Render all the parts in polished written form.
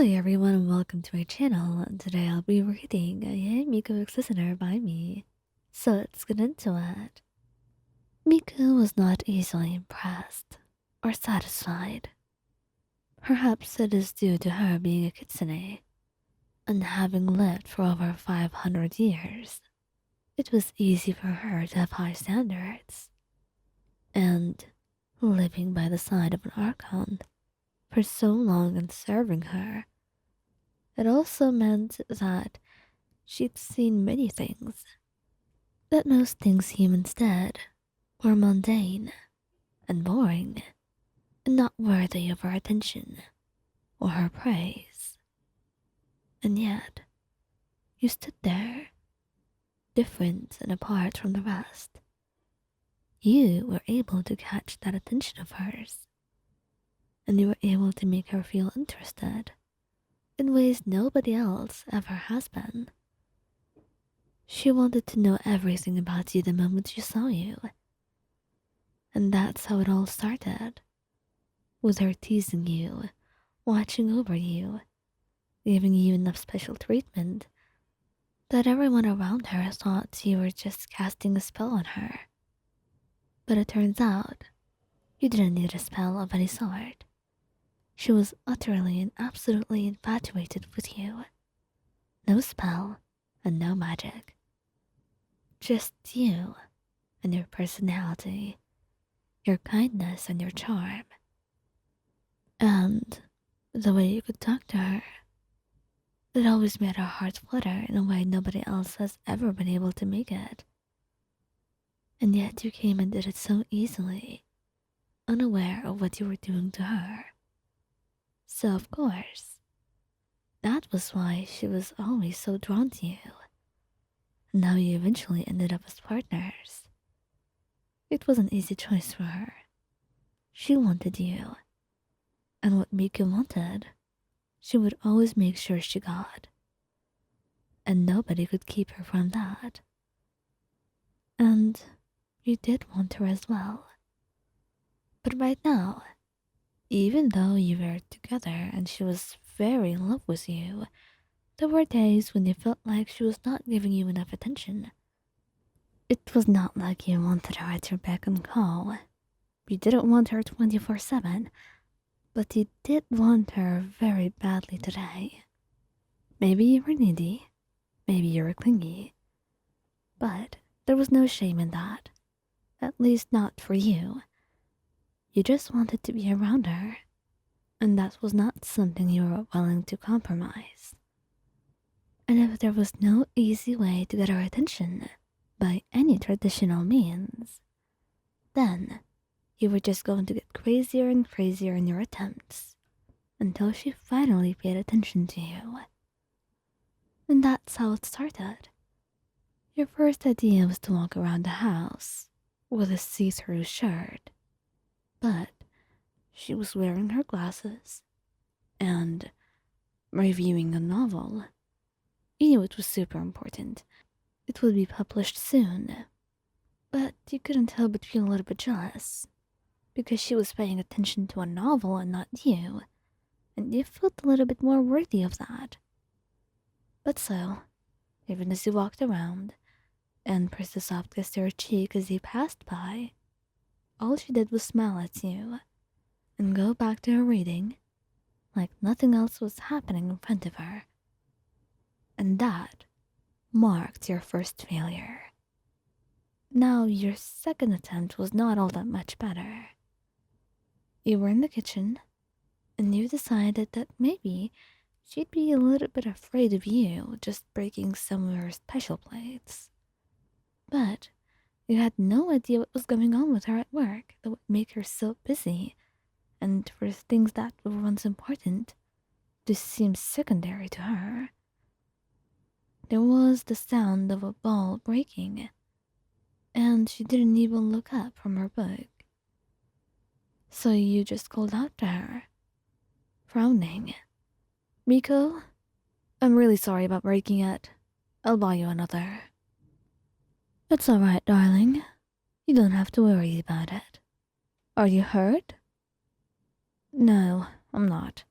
Hi everyone and welcome to my channel. Today I'll be reading Yae Miko Listener by me. So let's get into it. Miko was not easily impressed or satisfied. Perhaps it is due to her being a kitsune and having lived for over 500 years. It was easy for her to have high standards. And living by the side of an archon for so long and serving her, it also meant that she'd seen many things, that most things humans did were mundane and boring and not worthy of her attention or her praise. And yet, you stood there, different and apart from the rest. You were able to catch that attention of hers, and you were able to make her feel interested in ways nobody else ever has been. She wanted to know everything about you the moment she saw you. And that's how it all started. With her teasing you, watching over you, giving you enough special treatment that everyone around her thought you were just casting a spell on her. But it turns out, you didn't need a spell of any sort. She was utterly and absolutely infatuated with you. No spell and no magic. Just you and your personality, your kindness and your charm. And the way you could talk to her. It always made her heart flutter in a way nobody else has ever been able to make it. And yet you came and did it so easily, unaware of what you were doing to her. So of course, that was why she was always so drawn to you. And how you eventually ended up as partners. It was an easy choice for her. She wanted you. And what Miko wanted, she would always make sure she got. And nobody could keep her from that. And you did want her as well. But right now, even though you were together and she was very in love with you, there were days when you felt like she was not giving you enough attention. It was not like you wanted her at your beck and call. You didn't want her 24/7, but you did want her very badly today. Maybe you were needy, maybe you were clingy, but there was no shame in that. At least not for you. You just wanted to be around her, and that was not something you were willing to compromise. And if there was no easy way to get her attention by any traditional means, then you were just going to get crazier and crazier in your attempts until she finally paid attention to you. And that's how it started. Your first idea was to walk around the house with a see-through shirt, but she was wearing her glasses and reviewing a novel. You knew it was super important. It would be published soon. But you couldn't help but feel a little bit jealous. Because she was paying attention to a novel and not you. And you felt a little bit more worthy of that. But so, even as you walked around and pressed a soft kiss to her cheek as you passed by, all she did was smile at you and go back to her reading like nothing else was happening in front of her. And that marked your first failure. Now, your second attempt was not all that much better. You were in the kitchen, and you decided that maybe she'd be a little bit afraid of you just breaking some of her special plates. But you had no idea what was going on with her at work that would make her so busy, and for things that were once important to seem secondary to her. There was the sound of a ball breaking, and she didn't even look up from her book. So you just called out to her, frowning. "Miko, I'm really sorry about breaking it. I'll buy you another." "It's alright, darling. You don't have to worry about it. Are you hurt?" "No, I'm not.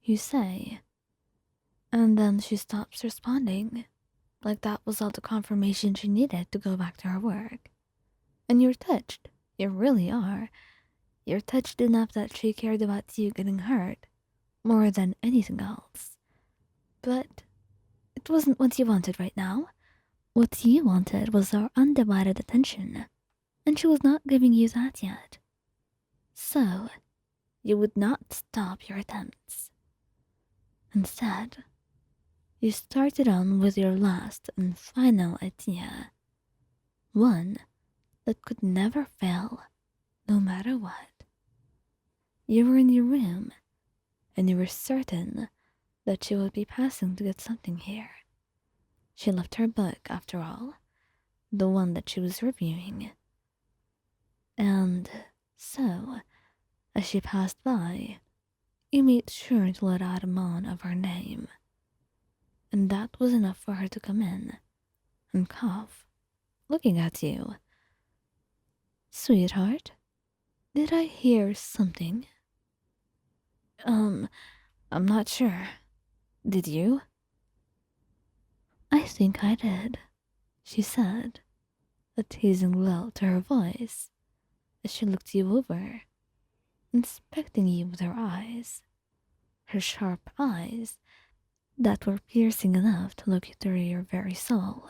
you say. And then she stops responding, like that was all the confirmation she needed to go back to her work. And you're touched. You really are. You're touched enough that she cared about you getting hurt more than anything else. But it wasn't what you wanted right now. What you wanted was her undivided attention, and she was not giving you that yet. So, you would not stop your attempts. Instead, you started on with your last and final idea. One that could never fail, no matter what. You were in your room, and you were certain that she would be passing to get something here. She left her book, after all, the one that she was reviewing. And so, as she passed by, you made sure to let out a moan of her name. And that was enough for her to come in and cough, looking at you. Sweetheart, did I hear something? I'm not sure. Did you? I think I did, she said, a teasing lull to her voice as she looked you over, inspecting you with her eyes, her sharp eyes that were piercing enough to look through your very soul.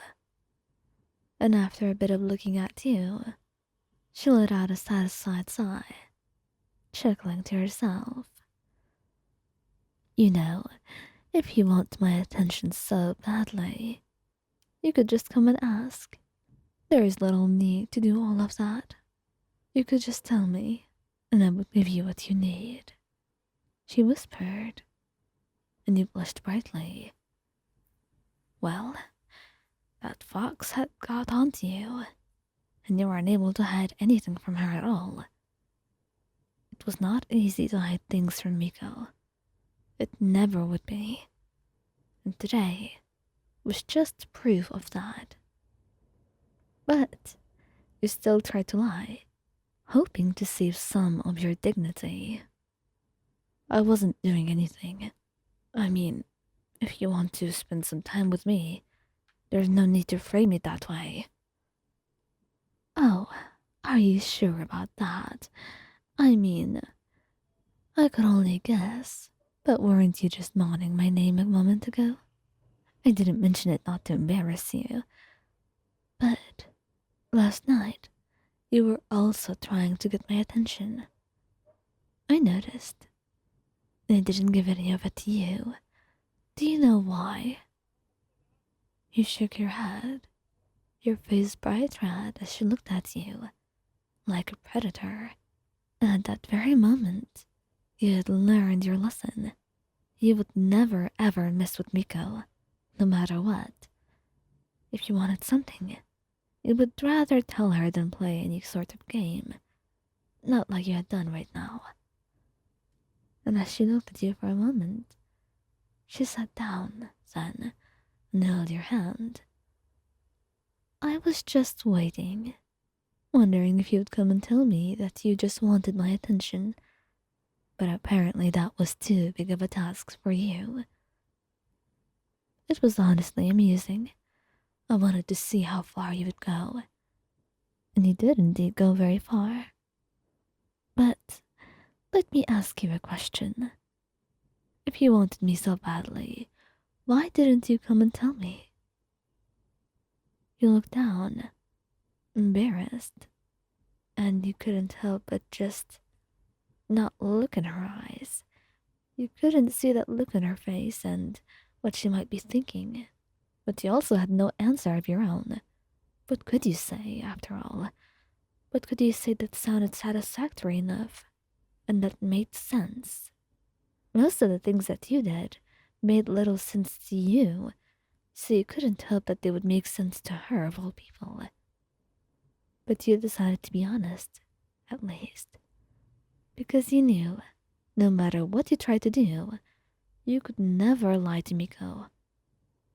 And after a bit of looking at you, she let out a satisfied sigh, chuckling to herself. You know, if you want my attention so badly, you could just come and ask. There is little need to do all of that. You could just tell me, and I would give you what you need, she whispered, and you blushed brightly. Well, that fox had got onto you, and you were unable to hide anything from her at all. It was not easy to hide things from Miko. It never would be. And today was just proof of that. But you still tried to lie, hoping to save some of your dignity. I wasn't doing anything. I mean, if you want to spend some time with me, there's no need to frame it that way. Oh, are you sure about that? I mean, I could only guess, but weren't you just moaning my name a moment ago? I didn't mention it not to embarrass you, but last night you were also trying to get my attention. I noticed, and I didn't give any of it to you. Do you know why? You shook your head, your face bright red as she looked at you, like a predator. And at that very moment, you had learned your lesson. You would never ever mess with Miko, no matter what. If you wanted something, you would rather tell her than play any sort of game. Not like you had done right now. And as she looked at you for a moment, she sat down, then, and held your hand. I was just waiting, wondering if you'd come and tell me that you just wanted my attention, but apparently that was too big of a task for you. It was honestly amusing. I wanted to see how far you would go, and you did indeed go very far. But let me ask you a question. If you wanted me so badly, why didn't you come and tell me? You looked down, embarrassed, and you couldn't help but just not look in her eyes. You couldn't see that look in her face and what she might be thinking, but you also had no answer of your own. What could you say, after all? What could you say that sounded satisfactory enough and that made sense? Most of the things that you did made little sense to you, so you couldn't help that they would make sense to her of all people. But you decided to be honest, at least, because you knew, no matter what you tried to do, you could never lie to Miko.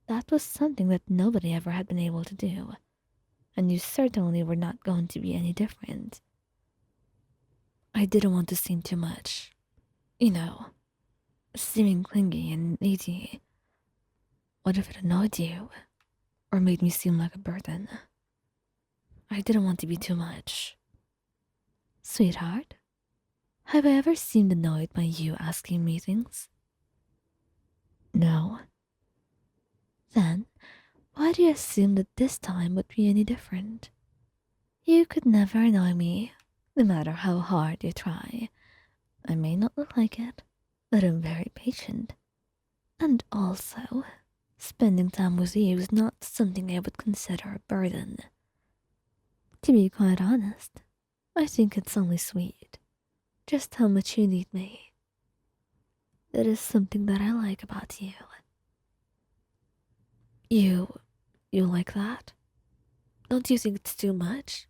That was something that nobody ever had been able to do, and you certainly were not going to be any different. I didn't want to seem too much, you know, seeming clingy and needy. What if it annoyed you or made me seem like a burden? I didn't want to be too much. Sweetheart, have I ever seemed annoyed by you asking me things? No. Then, why do you assume that this time would be any different? You could never annoy me, no matter how hard you try. I may not look like it, but I'm very patient. And also, spending time with you is not something I would consider a burden. To be quite honest, I think it's only sweet, just how much you need me. That is something that I like about you. You, you like that? Don't you think it's too much?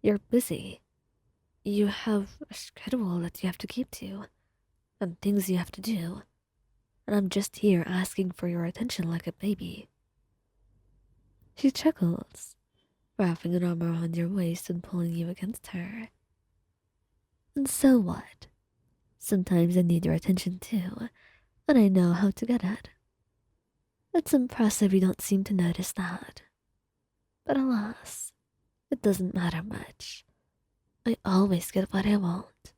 You're busy. You have a schedule that you have to keep to, and things you have to do. And I'm just here asking for your attention like a baby. She chuckles, wrapping an arm around your waist and pulling you against her. And so what? Sometimes I need your attention too, and I know how to get it. It's impressive you don't seem to notice that. But alas, it doesn't matter much. I always get what I want.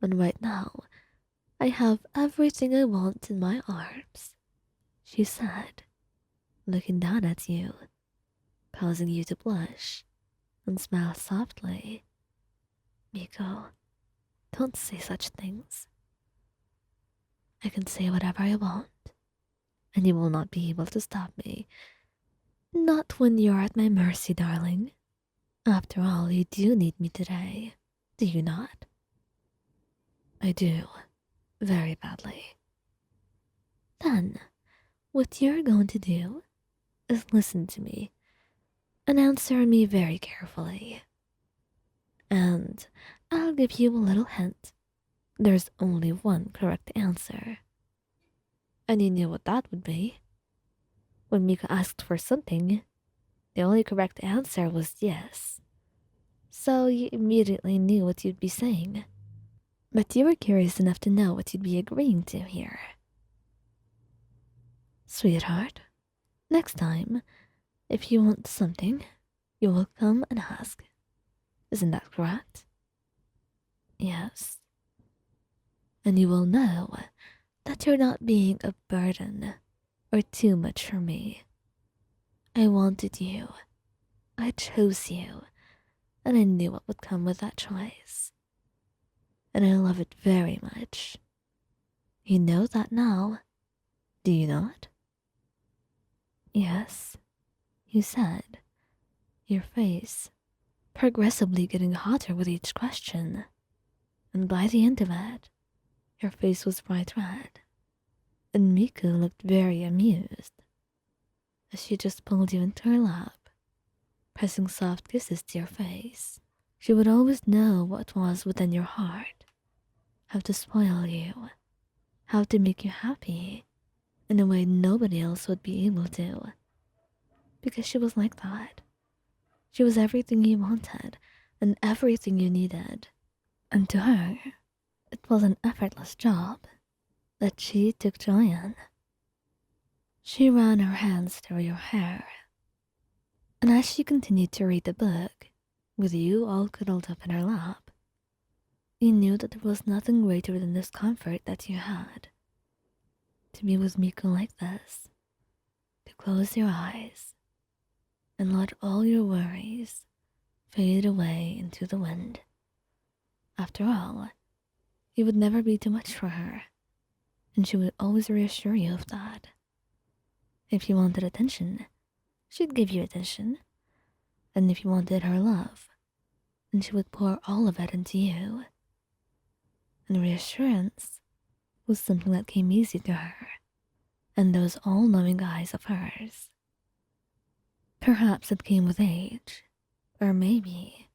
And right now, I have everything I want in my arms, she said, looking down at you, causing you to blush and smile softly. Miko, don't say such things. I can say whatever I want, and you will not be able to stop me. Not when you're at my mercy, darling. After all, you do need me today, do you not? I do, very badly. Then, what you're going to do is listen to me and answer me very carefully. And I'll give you a little hint. There's only one correct answer. And you knew what that would be. When Mika asked for something, the only correct answer was yes. So you immediately knew what you'd be saying. But you were curious enough to know what you'd be agreeing to here. Sweetheart, next time, if you want something, you will come and ask. Isn't that correct? Yes. And you will know that you're not being a burden or too much for me. I wanted you. I chose you. And I knew what would come with that choice. And I love it very much. You know that now, do you not? Yes, you said, your face progressively getting hotter with each question. And by the end of it, your face was bright red, and Miko looked very amused as she just pulled you into her lap, pressing soft kisses to your face. She would always know what was within your heart, how to spoil you, how to make you happy in a way nobody else would be able to. Because she was like that. She was everything you wanted and everything you needed. And to her, it was an effortless job that she took joy in. She ran her hands through your hair, and as she continued to read the book, with you all cuddled up in her lap, you knew that there was nothing greater than this comfort that you had. To be with Miko like this, to close your eyes, and let all your worries fade away into the wind. After all, you would never be too much for her, and she would always reassure you of that. If you wanted attention, she'd give you attention, and if you wanted her love, then she would pour all of it into you. And reassurance was something that came easy to her, and those all-knowing eyes of hers. Perhaps it came with age, or maybe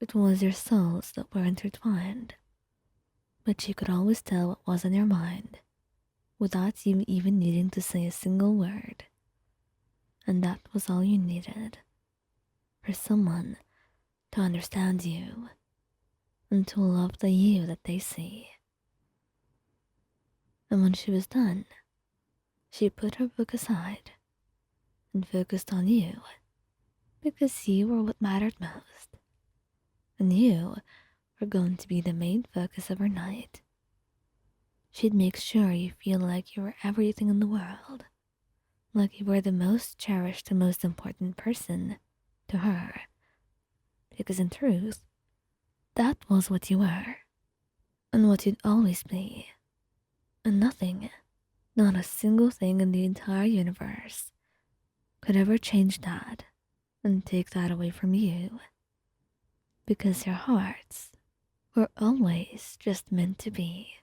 it was your souls that were intertwined, but you could always tell what was in your mind without you even needing to say a single word. And that was all you needed, for someone to understand you and to love the you that they see. And when she was done, she put her book aside and focused on you because you were what mattered most. And you were going to be the main focus of her night. She'd make sure you feel like you were everything in the world, like you were the most cherished and most important person to her. Because in truth, that was what you were, and what you'd always be. And nothing, not a single thing in the entire universe, could ever change that and take that away from you. Because your hearts were always just meant to be.